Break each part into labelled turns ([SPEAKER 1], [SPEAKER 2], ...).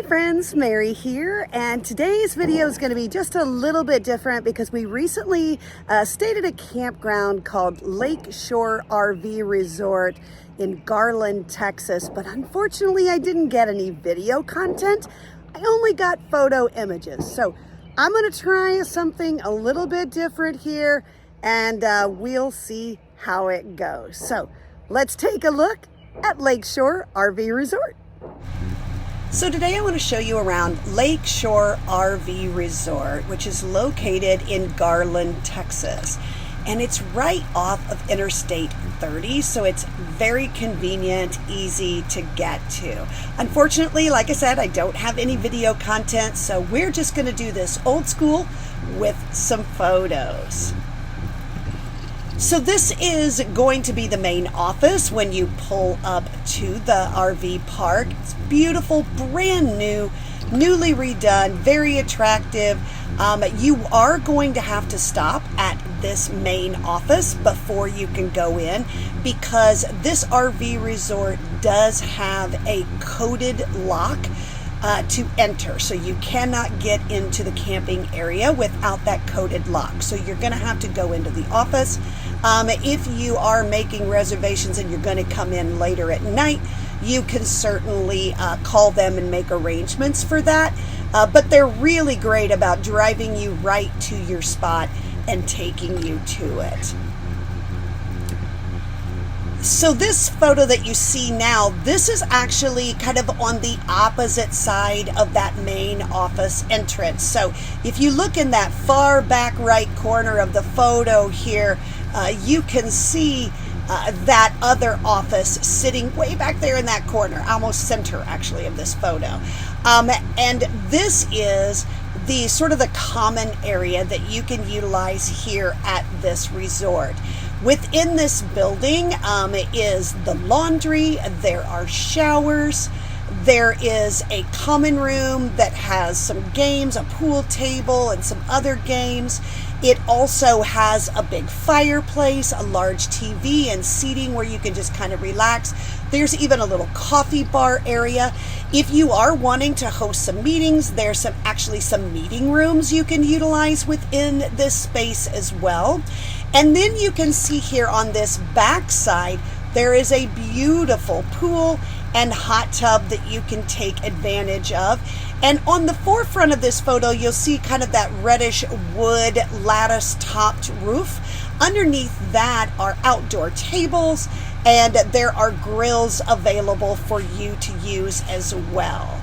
[SPEAKER 1] friends, Mary here, and today's video is going to be just a little bit different because we recently stayed at a campground called Lake Shore RV Resort in Garland, Texas, but unfortunately I didn't get any video content. I only got photo images, so I'm going to try something a little bit different here, and we'll see how it goes. So let's take a look at Lake Shore RV Resort. So today I want to show you around Lake Shore RV Resort, which is located in Garland, Texas. And it's right off of Interstate 30, so it's very convenient, easy to get to. Unfortunately, like I said, I don't have any video content, so we're just going to do this old school with some photos. So this is going to be the main office when you pull up to the RV park. It's beautiful, brand new, newly redone, very attractive. You are going to have to stop at this main office before you can go in because this RV resort does have a coded lock to enter, so you cannot get into the camping area without that coded lock. So you're going to have to go into the office. If you are making reservations and you're going to come in later at night, you can certainly call them and make arrangements for that. But they're really great about driving you right to your spot and taking you to it. So this photo that you see now, this is actually kind of on the opposite side of that main office entrance. So if you look in that far back right corner of the photo here, you can see that other office sitting way back there in that corner, almost center actually of this photo. And this is the sort of the common area that you can utilize here at this resort. Within this building is the laundry, there are showers, there is a common room that has some games, a pool table, and some other games. It also has a big fireplace, a large TV, and seating where you can just kind of relax. There's even a little coffee bar area. If you are wanting to host some meetings, there's actually some meeting rooms you can utilize within this space as well. And then you can see here on this back side, there is a beautiful pool and hot tub that you can take advantage of. And on the forefront of this photo, you'll see kind of that reddish wood lattice topped roof. Underneath that are outdoor tables, and there are grills available for you to use as well.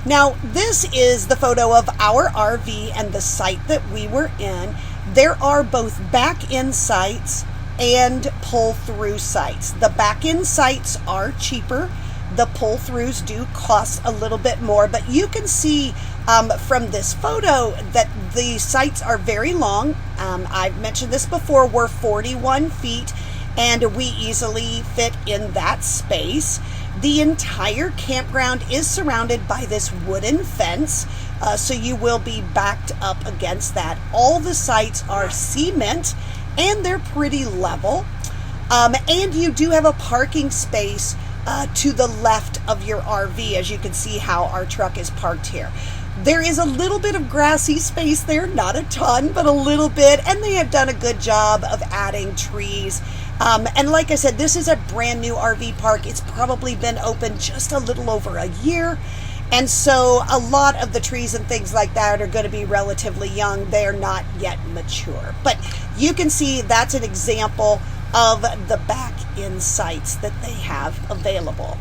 [SPEAKER 1] Now, this is the photo of our RV and the site that we were in. There are both back-in sites and pull-through sites. The back-end sites are cheaper. The pull-throughs do cost a little bit more, but you can see from this photo that the sites are very long. I've mentioned this before, we're 41 feet and we easily fit in that space. The entire campground is surrounded by this wooden fence, so you will be backed up against that. All the sites are cement and they're pretty level. And you do have a parking space to the left of your RV, as you can see how our truck is parked here. There is a little bit of grassy space there, not a ton, but a little bit, and they have done a good job of adding trees. And like I said, this is a brand new RV park. It's probably been open just a little over a year. And so a lot of the trees and things like that are going to be relatively young. They're not yet mature. But you can see that's an example of the back-in sites that they have available.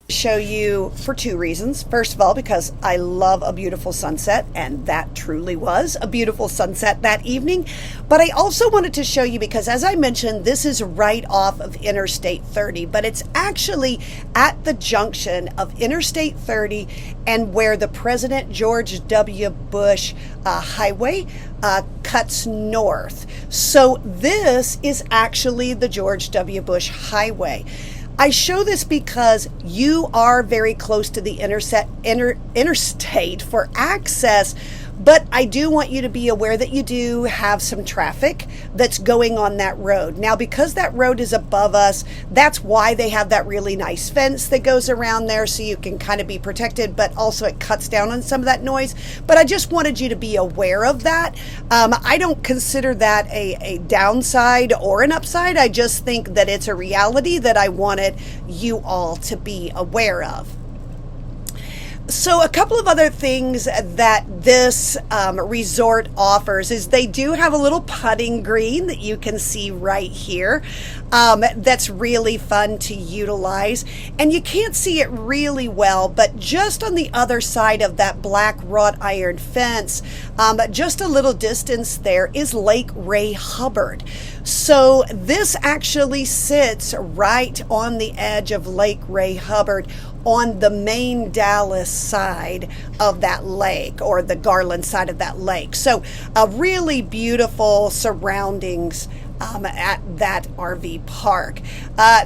[SPEAKER 1] Show you for two reasons. First of all, because I love a beautiful sunset, and that truly was a beautiful sunset that evening. But I also wanted to show you because, as I mentioned, this is right off of Interstate 30, but it's actually at the junction of Interstate 30 and where the President George W. Bush highway cuts north. So this is actually the George W. Bush highway. I show this because you are very close to the interstate for access, But I do want you to be aware that you do have some traffic that's going on that road. Now, because that road is above us, that's why they have that really nice fence that goes around there so you can kind of be protected, but also it cuts down on some of that noise. But I just wanted you to be aware of that. I don't consider that a downside or an upside. I just think that it's a reality that I wanted you all to be aware of. So a couple of other things that this resort offers is they do have a little putting green that you can see right here. That's really fun to utilize. And you can't see it really well, but just on the other side of that black wrought iron fence, just a little distance there is Lake Ray Hubbard. So this actually sits right on the edge of Lake Ray Hubbard on the main Dallas side of that lake, or the Garland side of that lake. So really beautiful surroundings at that RV park.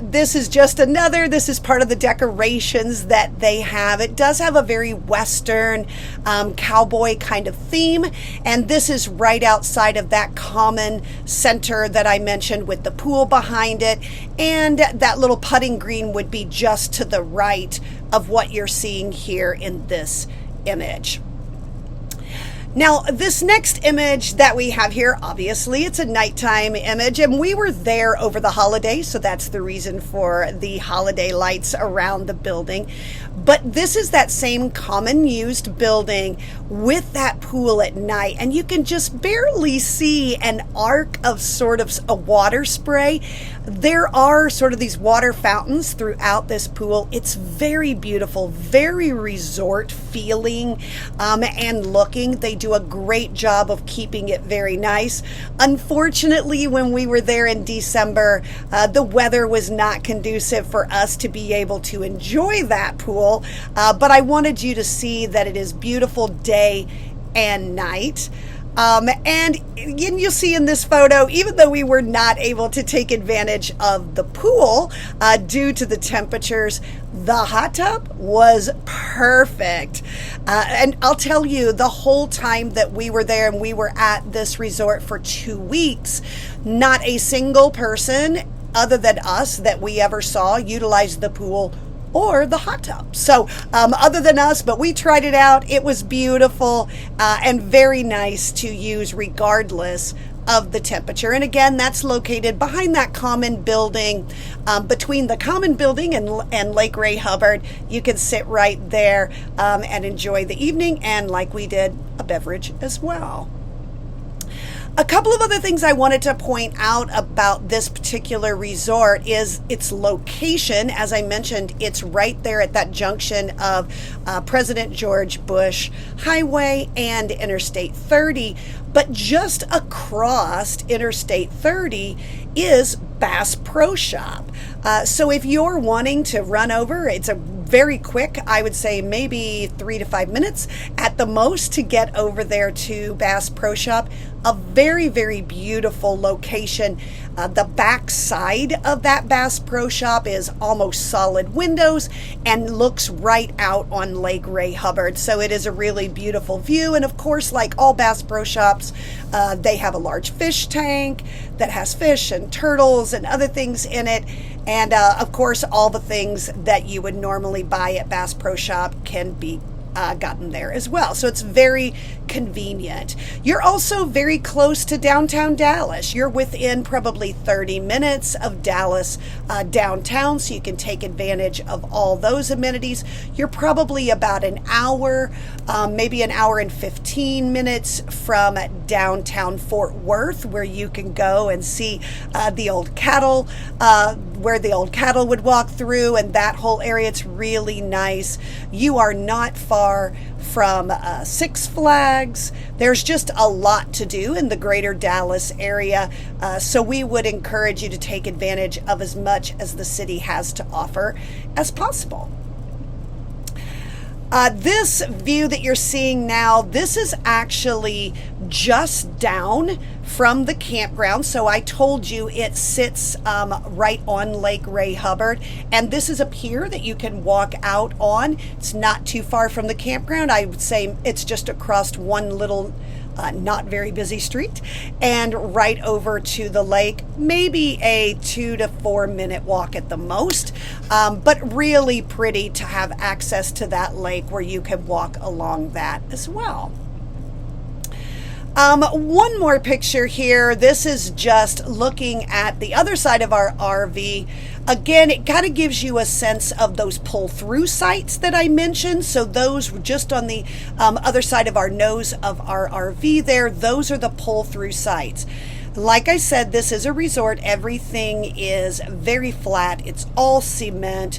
[SPEAKER 1] This is just this is part of the decorations that they have. It does have a very Western cowboy kind of theme, and this is right outside of that common center that I mentioned with the pool behind it, and that little putting green would be just to the right of what you're seeing here in this image. Now, this next image that we have here, obviously, it's a nighttime image, and we were there over the holidays, so that's the reason for the holiday lights around the building. But this is that same common used building with that pool at night, and you can just barely see an arc of sort of a water spray. There are sort of these water fountains throughout this pool. It's very beautiful, very resort feeling and looking. They do a great job of keeping it very nice. Unfortunately, when we were there in December, the weather was not conducive for us to be able to enjoy that pool, but I wanted you to see that it is beautiful day and night. And you'll see in this photo, even though we were not able to take advantage of the pool due to the temperatures, the hot tub was perfect. And I'll tell you, the whole time that we were there, and we were at this resort for 2 weeks, not a single person other than us that we ever saw utilized the pool or the hot tub. So other than us, but we tried it out. It was beautiful and very nice to use regardless of the temperature. And again, that's located behind that common building, between the common building and Lake Ray Hubbard. You can sit right there and enjoy the evening, and like we did, a beverage as well. A couple of other things I wanted to point out about this particular resort is its location. As I mentioned, it's right there at that junction of President George Bush Highway and Interstate 30. But just across Interstate 30 is Bass Pro Shop. So if you're wanting to run over, it's a very quick, I would say maybe 3 to 5 minutes at the most to get over there to Bass Pro Shop. A very, very beautiful location. The back side of that Bass Pro Shop is almost solid windows and looks right out on Lake Ray Hubbard. So it is a really beautiful view. And of course, like all Bass Pro Shops, they have a large fish tank that has fish and turtles and other things in it. And of course, all the things that you would normally buy at Bass Pro Shop can be gotten there as well. So it's very convenient. You're also very close to downtown Dallas. You're within probably 30 minutes of Dallas downtown, so you can take advantage of all those amenities. You're probably about an hour, maybe an hour and 15 minutes from downtown Fort Worth, where you can go and see the old cattle, where the old cattle would walk through, and that whole area. It's really nice. You are not far from Six Flags. There's just a lot to do in the greater Dallas area, so we would encourage you to take advantage of as much as the city has to offer as possible. This view that you're seeing now, this is actually just down from the campground. So I told you it sits right on Lake Ray Hubbard, and this is a pier that you can walk out on. It's not too far from the campground. I would say it's just across one little not very busy street and right over to the lake. Maybe a 2 to 4 minute walk at the most, but really pretty to have access to that lake where you can walk along that as well. One more picture here. This is just looking at the other side of our RV. Again, it kind of gives you a sense of those pull-through sites that I mentioned. So those just on the other side of our nose of our RV there, those are the pull-through sites. Like I said, this is a resort. Everything is very flat. It's all cement,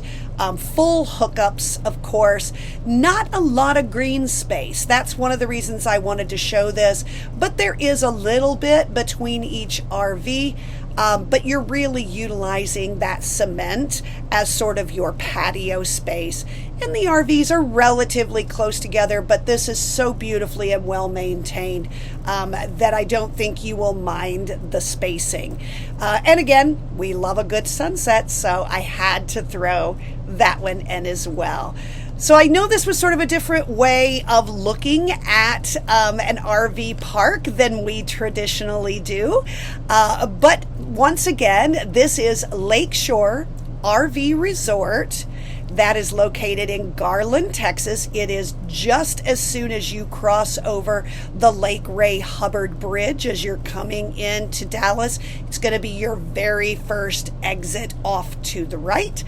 [SPEAKER 1] full hookups, of course. Not a lot of green space. That's one of the reasons I wanted to show this. But there is a little bit between each RV. But you're really utilizing that cement as sort of your patio space. And the RVs are relatively close together, but this is so beautifully and well maintained that I don't think you will mind the spacing. And again, we love a good sunset, so I had to throw that one in as well. So I know this was sort of a different way of looking at an RV park than we traditionally do. But once again, this is Lakeshore RV Resort that is located in Garland, Texas. It is just as soon as you cross over the Lake Ray Hubbard Bridge as you're coming into Dallas. It's going to be your very first exit off to the right.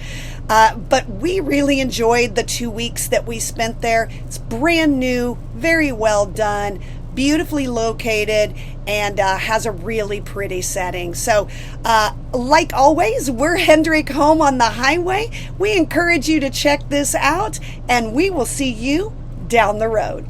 [SPEAKER 1] But we really enjoyed the 2 weeks that we spent there. It's brand new, very well done, beautifully located, and has a really pretty setting. So like always, we're Hendrick Home on the Highway. We encourage you to check this out, and we will see you down the road.